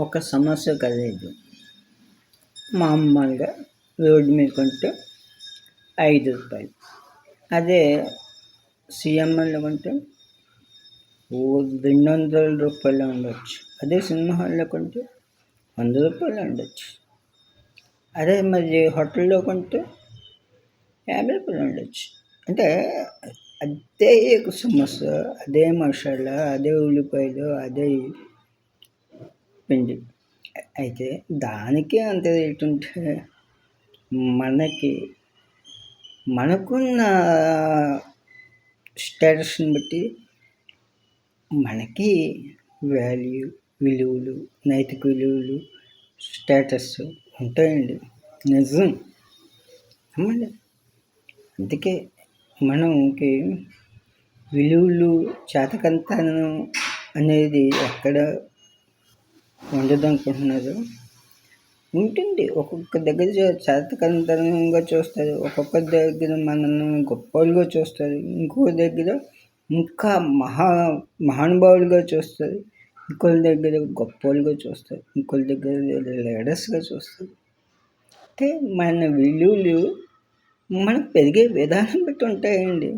ఒక సమస్య కలదు. మామూలుగా రోడ్డు మీద కొంటే రూ. 5. అదే సీఎంఎల్లో కొంటే రూ. 200 ఉండొచ్చు. అదే సినిమా హాల్లో కొంటే రూ. 100 ఉండొచ్చు. అదే మరి హోటల్లో కొంటే రూ. 50 ఉండొచ్చు. అంటే అదే సమోసా, అదే మసాలా, అదే ఉల్లిపాయలు, అదే పిండి. అయితే దానికి అంత రేటు ఉంటే మనకున్న స్టేటస్ని బట్టి మనకి విలువలు, నైతిక విలువలు, స్టేటస్ ఉంటాయండి. నిజం అమ్మండి. అందుకే మనకి విలువలు, చేతకంతనం అనేది ఎక్కడ ఉండదు అనుకుంటున్నారు. ఉంటుంది. ఒక్కొక్క దగ్గర చేతకంతనంగా చూస్తారు, ఒక్కొక్క దగ్గర మనల్ని గొప్పలుగా చూస్తారు, ఇంకో దగ్గర ఇంకా మహానుభావులుగా చూస్తారు, ఇంకోళ్ళ దగ్గర గొప్పలుగా చూస్తారు, ఇంకోళ్ళ దగ్గర లీడర్స్గా చూస్తారు. అంటే మన విలువలు మనకు పెరిగే విధానం బట్టి ఉంటాయండి.